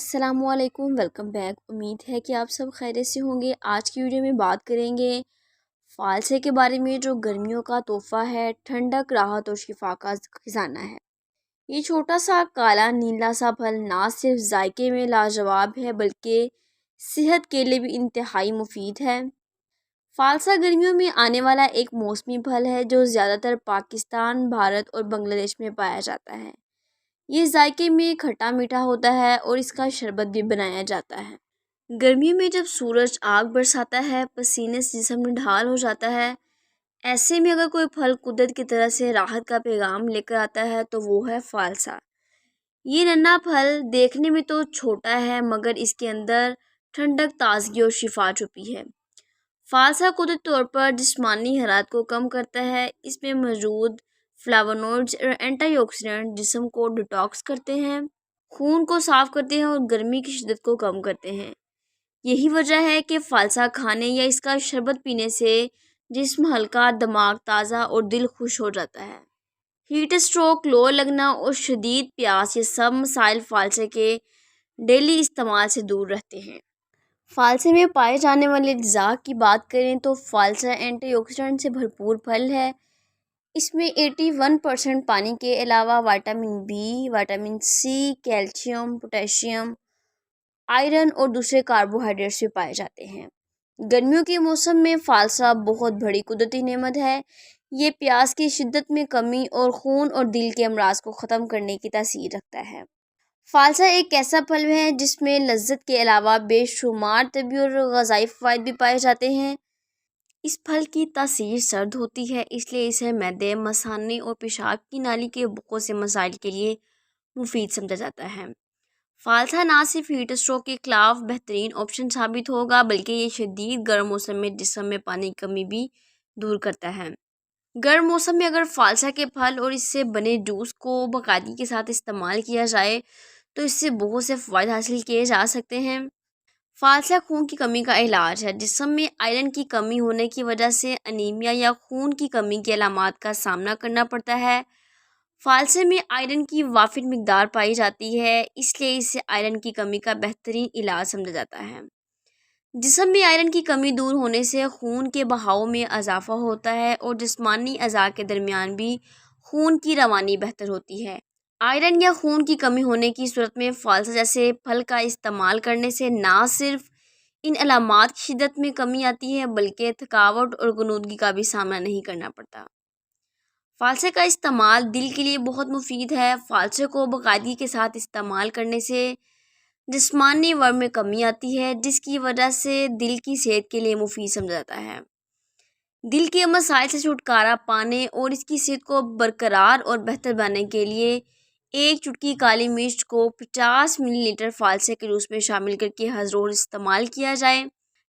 السلام علیکم، welcome back. امید ہے کہ آپ سب خیریت سے ہوں گے۔ آج کی ویڈیو میں بات کریں گے فالسے کے بارے میں، جو گرمیوں کا تحفہ ہے، ٹھنڈک، راحت اور شفا کا خزانہ ہے۔ یہ چھوٹا سا کالا نیلا سا پھل نہ صرف ذائقے میں لاجواب ہے بلکہ صحت کے لیے بھی انتہائی مفید ہے۔ فالسا گرمیوں میں آنے والا ایک موسمی پھل ہے جو زیادہ تر پاکستان، بھارت اور بنگلہ دیش میں پایا جاتا ہے۔ یہ ذائقے میں کھٹا میٹھا ہوتا ہے اور اس کا شربت بھی بنایا جاتا ہے۔ گرمیوں میں جب سورج آگ برساتا ہے، پسینے سے جسم نڈھال ہو جاتا ہے، ایسے میں اگر کوئی پھل قدرت کی طرف سے راحت کا پیغام لے کر آتا ہے تو وہ ہے فالسا۔ یہ ننھا پھل دیکھنے میں تو چھوٹا ہے مگر اس کے اندر ٹھنڈک، تازگی اور شفا چھپی ہے۔ فالسا قدرتی طور پر جسمانی حرارت کو کم کرتا ہے۔ اس میں موجود فلاونوئڈز اور اینٹی آکسیڈنٹ جسم کو ڈیٹاکس کرتے ہیں، خون کو صاف کرتے ہیں اور گرمی کی شدت کو کم کرتے ہیں۔ یہی وجہ ہے کہ فالسا کھانے یا اس کا شربت پینے سے جسم ہلکا، دماغ تازہ اور دل خوش ہو جاتا ہے۔ ہیٹ اسٹروک، لو لگنا اور شدید پیاس، یہ سب مسائل فالسے کے ڈیلی استعمال سے دور رہتے ہیں۔ فالسے میں پائے جانے والے اجزاء کی بات کریں تو فالسا اینٹی آکسیڈنٹ سے بھرپور پھل ہے۔ اس میں 81% پانی کے علاوہ vitamin B, vitamin C, calcium, potassium, iron اور دوسرے کاربوہائیڈریٹس بھی پائے جاتے ہیں۔ گرمیوں کے موسم میں فالسا بہت بڑی قدرتی نعمت ہے۔ یہ پیاس کی شدت میں کمی اور خون اور دل کے امراض کو ختم کرنے کی تاثیر رکھتا ہے۔ فالسا ایک ایسا پھل ہے جس میں لذت کے علاوہ بے شمار طبی اور غذائی فوائد بھی پائے جاتے ہیں۔ اس پھل کی تاثیر سرد ہوتی ہے، اس لیے اسے معدے، مثانے اور پیشاب کی نالی کے بہت سے مسائل کے لیے مفید سمجھا جاتا ہے۔ فالسا نہ صرف ہیٹ اسٹروک کے خلاف بہترین آپشن ثابت ہوگا بلکہ یہ شدید گرم موسم میں جسم میں پانی کی کمی بھی دور کرتا ہے۔ گرم موسم میں اگر فالسا کے پھل اور اس سے بنے جوس کو باقاعدگی کے ساتھ استعمال کیا جائے تو اس سے بہت سے فوائد حاصل کیے جا سکتے ہیں۔ فالسا خون کی کمی کا علاج ہے۔ جسم میں آئرن کی کمی ہونے کی وجہ سے انیمیا یا خون کی کمی کی علامات کا سامنا کرنا پڑتا ہے۔ فالسے میں آئرن کی وافر مقدار پائی جاتی ہے، اس لیے اسے آئرن کی کمی کا بہترین علاج سمجھا جاتا ہے۔ جسم میں آئرن کی کمی دور ہونے سے خون کے بہاؤ میں اضافہ ہوتا ہے اور جسمانی اعضاء کے درمیان بھی خون کی روانی بہتر ہوتی ہے۔ آئرن یا خون کی کمی ہونے کی صورت میں فالسا جیسے پھل کا استعمال کرنے سے نہ صرف ان علامات کی شدت میں کمی آتی ہے بلکہ تھکاوٹ اور غنودگی کا بھی سامنا نہیں کرنا پڑتا۔ فالسے کا استعمال دل کے لیے بہت مفید ہے۔ فالسے کو باقاعدگی کے ساتھ استعمال کرنے سے جسمانی ورم میں کمی آتی ہے، جس کی وجہ سے دل کی صحت کے لیے مفید سمجھا جاتا ہے۔ دل کے مسائل سے چھٹکارا پانے اور اس کی صحت کو برقرار اور بہتر بنانے کے لیے ایک چٹکی کالی مرچ کو 50 ملی لیٹر فالسے کے جوس میں شامل کر کے ہر روز استعمال کیا جائے۔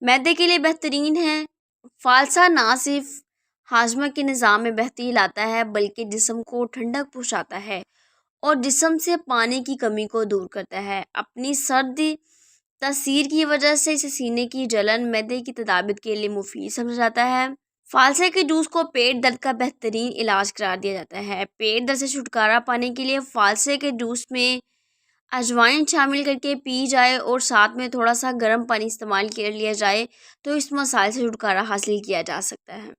معدے کے لیے بہترین ہے۔ فالسا نہ صرف ہاضمہ کے نظام میں بہتری لاتا ہے بلکہ جسم کو ٹھنڈک پہنچاتا ہے اور جسم سے پانی کی کمی کو دور کرتا ہے۔ اپنی سرد تاثیر کی وجہ سے اسے سینے کی جلن، معدے کی تدابیر کے لیے مفید سمجھا جاتا ہے۔ فالسے کے جوس کو پیٹ درد کا بہترین علاج قرار دیا جاتا ہے۔ پیٹ درد سے چھٹکارا پانے کے لیے فالسے کے جوس میں اجوائن شامل کر کے پی جائے اور ساتھ میں تھوڑا سا گرم پانی استعمال کر لیا جائے تو اس مسائل سے چھٹکارا حاصل کیا جا سکتا ہے۔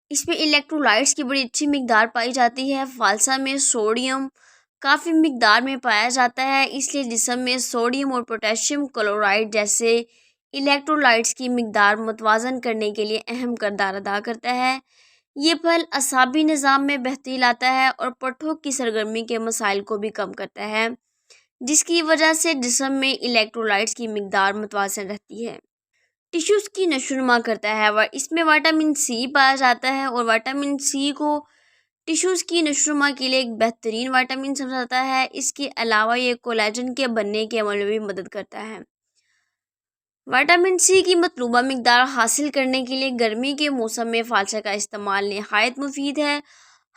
اس میں الیکٹرولائٹس کی بڑی اچھی مقدار پائی جاتی ہے۔ فالسا میں سوڈیم کافی مقدار میں پایا جاتا ہے، اس لیے جسم میں سوڈیم اور پوٹاشیم کلورائڈ جیسے الیکٹرولائٹس کی مقدار متوازن کرنے کے لیے اہم کردار ادا کرتا ہے۔ یہ پھل اعصابی نظام میں بہتری لاتا ہے اور پٹھوں کی سرگرمی کے مسائل کو بھی کم کرتا ہے، جس کی وجہ سے جسم میں الیکٹرولائٹس کی مقدار متوازن رہتی ہے۔ ٹشوز کی نشو و نما کرتا ہے۔ اس میں وٹامن سی پایا جاتا ہے اور وٹامن سی کو ٹشوز کی نشو و نما کے لیے ایک بہترین وٹامن سمجھا جاتا ہے۔ اس کے علاوہ یہ کولیجن کے بننے کے عمل میں بھی مدد کرتا ہے۔ وٹامن سی کی مطلوبہ مقدار حاصل کرنے کے لیے گرمی کے موسم میں فالسے کا استعمال نہایت مفید ہے۔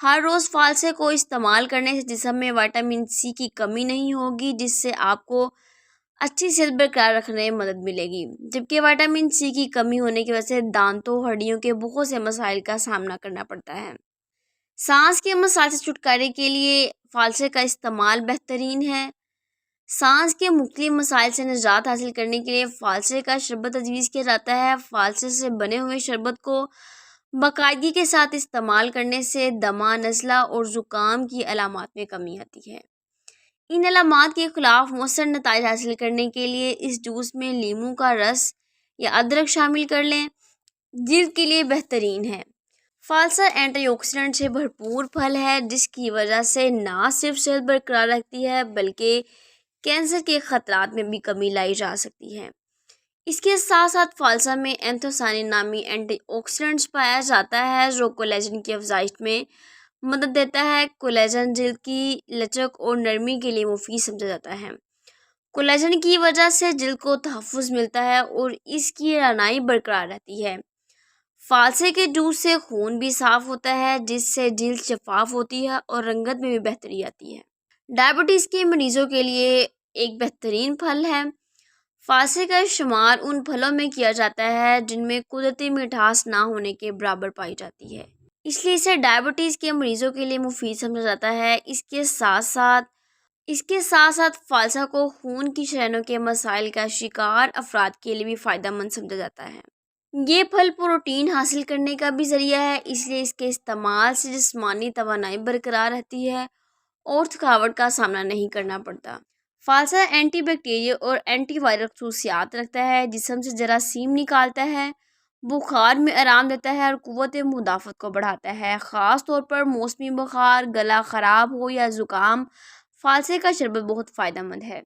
ہر روز فالسے کو استعمال کرنے سے جسم میں وٹامن سی کی کمی نہیں ہوگی، جس سے آپ کو اچھی صحت برقرار رکھنے میں مدد ملے گی، جبکہ وٹامن سی کی کمی ہونے کی وجہ سے دانتوں، ہڈیوں کے بہت سے مسائل کا سامنا کرنا پڑتا ہے۔ سانس کے مسائل سے چھٹکارے کے لیے فالسے کا استعمال بہترین ہے۔ سانس کے مختلف مسائل سے نجات حاصل کرنے کے لیے فالسے کا شربت تجویز کیا جاتا ہے۔ فالسے سے بنے ہوئے شربت کو باقاعدگی کے ساتھ استعمال کرنے سے دمہ، نزلہ اور زکام کی علامات میں کمی آتی ہے۔ ان علامات کے خلاف مؤثر نتائج حاصل کرنے کے لیے اس جوس میں لیموں کا رس یا ادرک شامل کر لیں، جلد کے لیے بہترین ہے۔ فالسا اینٹی آکسیڈنٹ سے بھرپور پھل ہے، جس کی وجہ سے نہ صرف صحت برقرار رہتی ہے بلکہ کینسر کے خطرات میں بھی کمی لائی جا سکتی ہے۔ اس کے ساتھ ساتھ فالسا میں اینتھوسیانین نامی اینٹی آکسیڈنٹس پایا جاتا ہے جو کولیجن کی افزائش میں مدد دیتا ہے۔ کولیجن جلد کی لچک اور نرمی کے لیے مفید سمجھا جاتا ہے۔ کولیجن کی وجہ سے جلد کو تحفظ ملتا ہے اور اس کی رونائی برقرار رہتی ہے۔ فالسے کے جوس سے خون بھی صاف ہوتا ہے، جس سے جلد شفاف ہوتی ہے اور رنگت میں بھی بہتری آتی ہے۔ ڈائبٹیز کے مریضوں کے لیے ایک بہترین پھل ہے۔ فالسے کا شمار ان پھلوں میں کیا جاتا ہے جن میں قدرتی مٹھاس نہ ہونے کے برابر پائی جاتی ہے، اس لیے اسے ڈائبٹیز کے مریضوں کے لیے مفید سمجھا جاتا ہے۔ اس کے ساتھ ساتھ فالسا کو خون کی شریانوں کے مسائل کا شکار افراد کے لیے بھی فائدہ مند سمجھا جاتا ہے۔ یہ پھل پروٹین حاصل کرنے کا بھی ذریعہ ہے، اس لیے اس کے استعمال سے جسمانی توانائی برقرار رہتی ہے اور تھکاوٹ کا سامنا نہیں کرنا پڑتا۔ فالسا اینٹی بیکٹیریل اور اینٹی وائرل خصوصیات رکھتا ہے، جسم سے جراثیم نکالتا ہے، بخار میں آرام دیتا ہے اور قوت مدافعت کو بڑھاتا ہے۔ خاص طور پر موسمی بخار، گلا خراب ہو یا زکام، فالسے کا شربت بہت فائدہ مند ہے۔